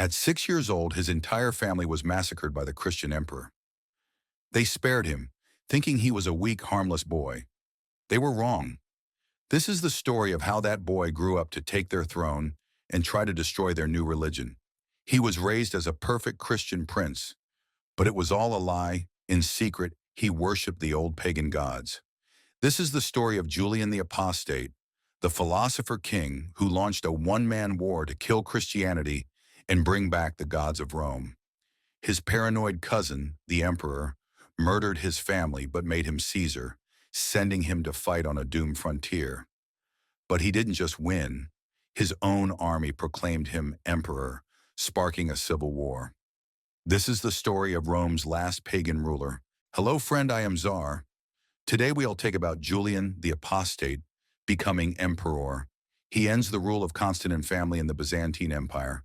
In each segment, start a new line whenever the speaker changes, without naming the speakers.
At 6 years old, his entire family was massacred by the Christian emperor. They spared him, thinking he was a weak, harmless boy. They were wrong. This is the story of how that boy grew up to take their throne and try to destroy their new religion. He was raised as a perfect Christian prince, but it was all a lie. In secret, he worshipped the old pagan gods. This is the story of Julian the Apostate, the philosopher king who launched a one-man war to kill Christianity and bring back the gods of Rome. His paranoid cousin, the emperor, murdered his family but made him Caesar, sending him to fight on a doomed frontier. But he didn't just win. His own army proclaimed him emperor, sparking a civil war. This is the story of Rome's last pagan ruler. Hello friend, I am Czar. Today we'll take about Julian the Apostate becoming emperor. He ends the rule of Constantine family in the Byzantine Empire.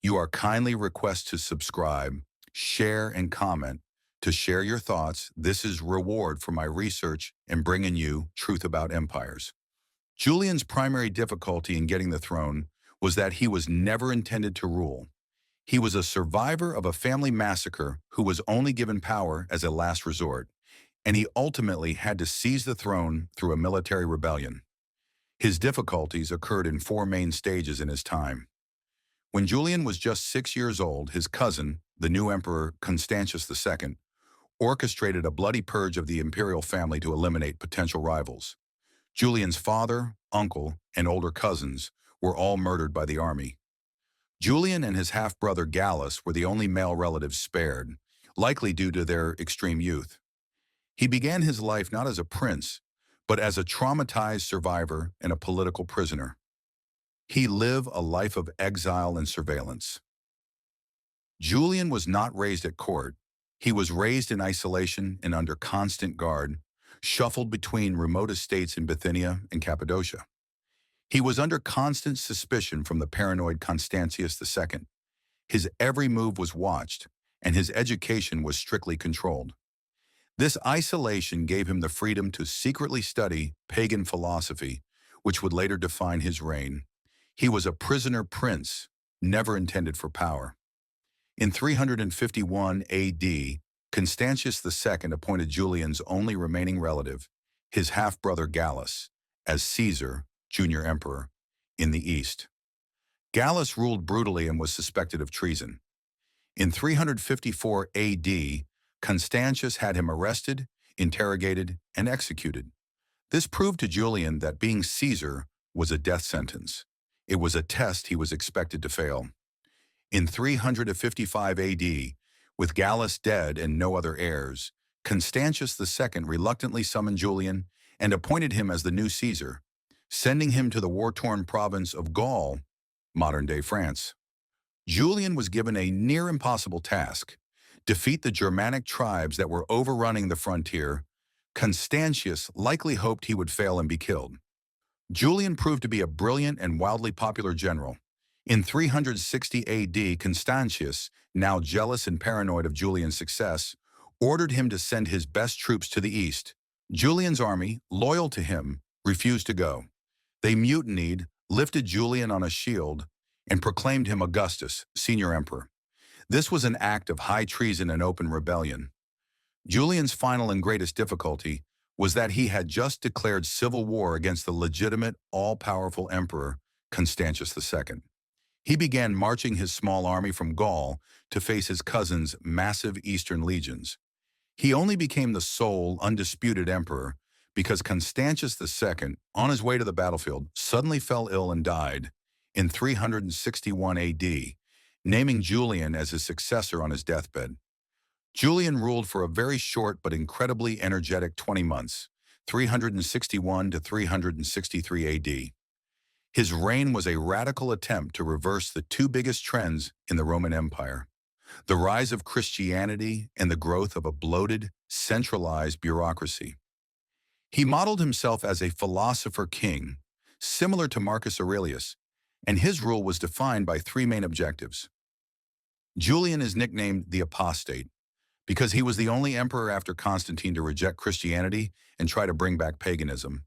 You are kindly requested to subscribe, share, and comment to share your thoughts. This is reward for my research and bringing you truth about empires. Julian's primary difficulty in getting the throne was that he was never intended to rule. He was a survivor of a family massacre who was only given power as a last resort, and he ultimately had to seize the throne through a military rebellion. His difficulties occurred in four main stages in his time. When Julian was just 6 years old, his cousin, the new emperor Constantius II, orchestrated a bloody purge of the imperial family to eliminate potential rivals. Julian's father, uncle, and older cousins were all murdered by the army. Julian and his half-brother Gallus were the only male relatives spared, likely due to their extreme youth. He began his life not as a prince, but as a traumatized survivor and a political prisoner. He lived a life of exile and surveillance. Julian was not raised at court. He was raised in isolation and under constant guard, shuffled between remote estates in Bithynia and Cappadocia. He was under constant suspicion from the paranoid Constantius II. His every move was watched, and his education was strictly controlled. This isolation gave him the freedom to secretly study pagan philosophy, which would later define his reign. He was a prisoner prince, never intended for power. In 351 AD, Constantius II appointed Julian's only remaining relative, his half-brother Gallus, as Caesar, junior emperor, in the east. Gallus ruled brutally and was suspected of treason. In 354 AD, Constantius had him arrested, interrogated, and executed. This proved to Julian that being Caesar was a death sentence. It was a test he was expected to fail. In 355 AD, with Gallus dead and no other heirs, Constantius II reluctantly summoned Julian and appointed him as the new Caesar, sending him to the war-torn province of Gaul, modern-day France. Julian was given a near-impossible task: defeat the Germanic tribes that were overrunning the frontier. Constantius likely hoped he would fail and be killed. Julian proved to be a brilliant and wildly popular general. In 360 AD, Constantius, now jealous and paranoid of Julian's success, ordered him to send his best troops to the east. Julian's army, loyal to him, refused to go. They mutinied, lifted Julian on a shield, and proclaimed him Augustus, senior emperor. This was an act of high treason and open rebellion. Julian's final and greatest difficulty was that he had just declared civil war against the legitimate, all-powerful emperor, Constantius II. He began marching his small army from Gaul to face his cousin's massive eastern legions. He only became the sole, undisputed emperor because Constantius II, on his way to the battlefield, suddenly fell ill and died in 361 AD, naming Julian as his successor on his deathbed. Julian ruled for a very short but incredibly energetic 20 months, 361 to 363 AD. His reign was a radical attempt to reverse the two biggest trends in the Roman Empire: the rise of Christianity and the growth of a bloated, centralized bureaucracy. He modeled himself as a philosopher king, similar to Marcus Aurelius, and his rule was defined by three main objectives. Julian is nicknamed the Apostate because he was the only emperor after Constantine to reject Christianity and try to bring back paganism.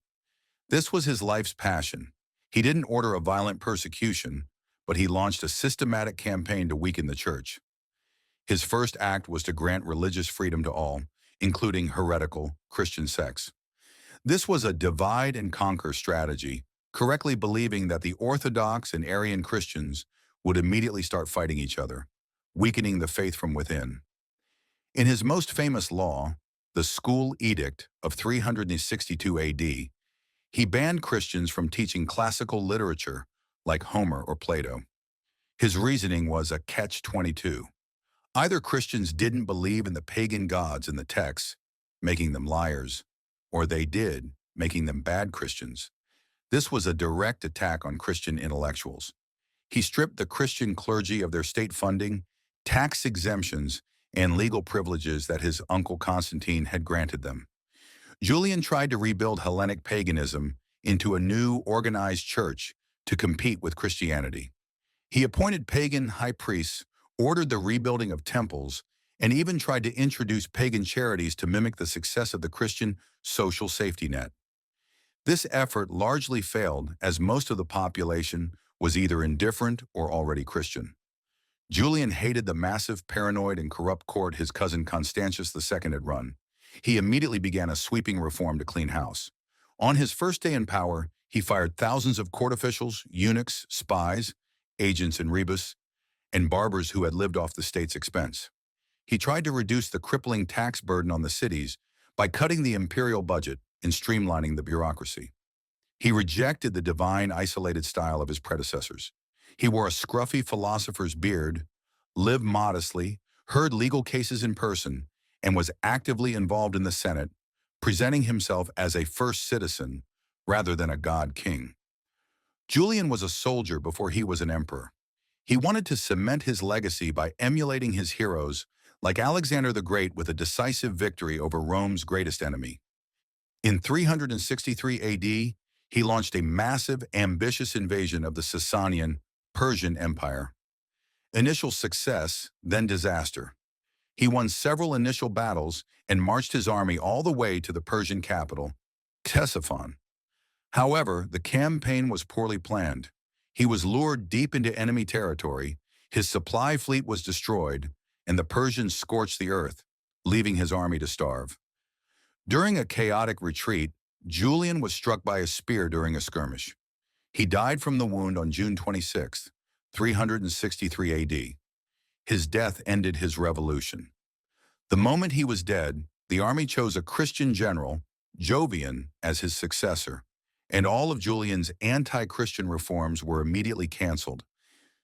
This was his life's passion. He didn't order a violent persecution, but he launched a systematic campaign to weaken the church. His first act was to grant religious freedom to all, including heretical Christian sects. This was a divide and conquer strategy, correctly believing that the Orthodox and Arian Christians would immediately start fighting each other, weakening the faith from within. In his most famous law, the School Edict of 362 AD, he banned Christians from teaching classical literature like Homer or Plato. His reasoning was a catch-22. Either Christians didn't believe in the pagan gods in the texts, making them liars, or they did, making them bad Christians. This was a direct attack on Christian intellectuals. He stripped the Christian clergy of their state funding, tax exemptions, and legal privileges that his uncle Constantine had granted them. Julian tried to rebuild Hellenic paganism into a new, organized church to compete with Christianity. He appointed pagan high priests, ordered the rebuilding of temples, and even tried to introduce pagan charities to mimic the success of the Christian social safety net. This effort largely failed, as most of the population was either indifferent or already Christian. Julian hated the massive, paranoid, and corrupt court his cousin Constantius II had run. He immediately began a sweeping reform to clean house. On his first day in power, he fired thousands of court officials, eunuchs, spies, agents in rebus, and barbers who had lived off the state's expense. He tried to reduce the crippling tax burden on the cities by cutting the imperial budget and streamlining the bureaucracy. He rejected the divine, isolated style of his predecessors. He wore a scruffy philosopher's beard, lived modestly, heard legal cases in person, and was actively involved in the Senate, presenting himself as a first citizen rather than a god-king. Julian was a soldier before he was an emperor. He wanted to cement his legacy by emulating his heroes like Alexander the Great with a decisive victory over Rome's greatest enemy. In 363 AD, he launched a massive, ambitious invasion of the Sasanian Persian Empire. Initial success, then disaster. He won several initial battles and marched his army all the way to the Persian capital, Ctesiphon. However, the campaign was poorly planned. He was lured deep into enemy territory, his supply fleet was destroyed, and the Persians scorched the earth, leaving his army to starve. During a chaotic retreat, Julian was struck by a spear during a skirmish. He died from the wound on June 26, 363 AD. His death ended his revolution. The moment he was dead, the army chose a Christian general, Jovian, as his successor, and all of Julian's anti-Christian reforms were immediately canceled,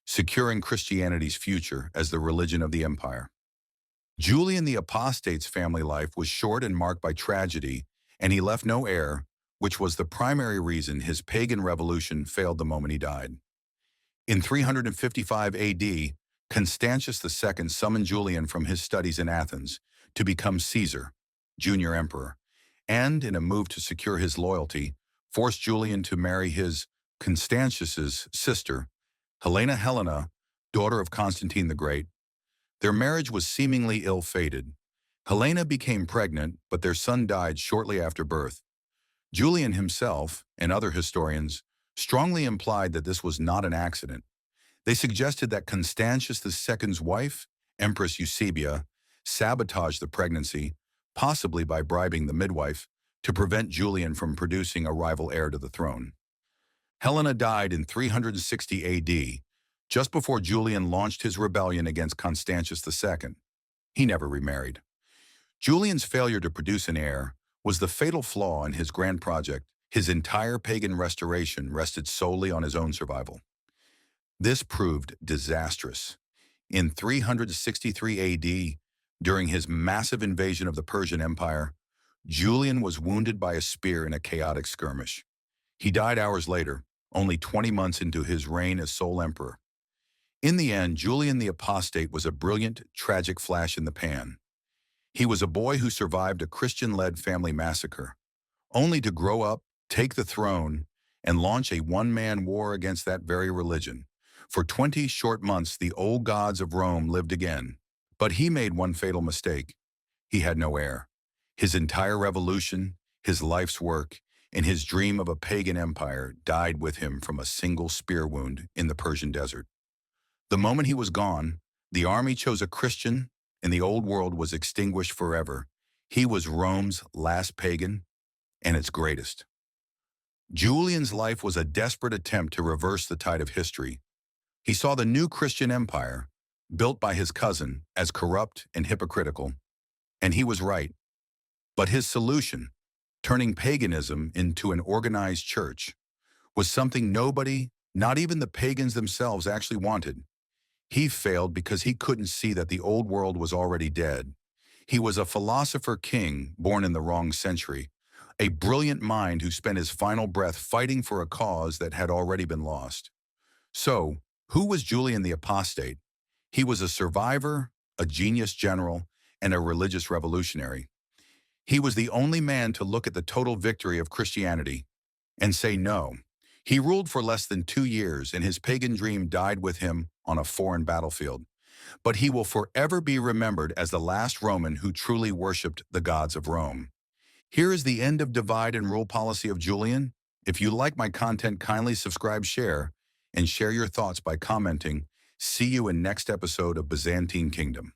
securing Christianity's future as the religion of the empire. Julian the Apostate's family life was short and marked by tragedy, and he left no heir, which was the primary reason his pagan revolution failed the moment he died. In 355 AD, Constantius II summoned Julian from his studies in Athens to become Caesar, junior emperor, and, in a move to secure his loyalty, forced Julian to marry his, Constantius's, sister, Helena, daughter of Constantine the Great. Their marriage was seemingly ill-fated. Helena became pregnant, but their son died shortly after birth. Julian himself, and other historians, strongly implied that this was not an accident. They suggested that Constantius II's wife, Empress Eusebia, sabotaged the pregnancy, possibly by bribing the midwife, to prevent Julian from producing a rival heir to the throne. Helena died in 360 AD, just before Julian launched his rebellion against Constantius II. He never remarried. Julian's failure to produce an heir was the fatal flaw in his grand project. His entire pagan restoration rested solely on his own survival. This proved disastrous. In 363 AD, during his massive invasion of the Persian Empire, Julian was wounded by a spear in a chaotic skirmish. He died hours later, only 20 months into his reign as sole emperor. In the end, Julian the Apostate was a brilliant, tragic flash in the pan. He was a boy who survived a Christian-led family massacre, only to grow up, take the throne, and launch a one-man war against that very religion. For 20 short months, the old gods of Rome lived again. But he made one fatal mistake. He had no heir. His entire revolution, his life's work, and his dream of a pagan empire died with him from a single spear wound in the Persian desert. The moment he was gone, the army chose a Christian, and the old world was extinguished forever. He was Rome's last pagan and its greatest. Julian's life was a desperate attempt to reverse the tide of history. He saw the new Christian empire, built by his cousin, as corrupt and hypocritical, and he was right. But his solution, turning paganism into an organized church, was something nobody, not even the pagans themselves, actually wanted. He failed because he couldn't see that the old world was already dead. He was a philosopher king born in the wrong century, a brilliant mind who spent his final breath fighting for a cause that had already been lost. So, who was Julian the Apostate? He was a survivor, a genius general, and a religious revolutionary. He was the only man to look at the total victory of Christianity and say no. He ruled for less than 2 years, and his pagan dream died with him on a foreign battlefield. But he will forever be remembered as the last Roman who truly worshipped the gods of Rome. Here is the end of divide and rule policy of Julian. If you like my content, kindly subscribe, share, and share your thoughts by commenting. See you in next episode of Byzantine Kingdom.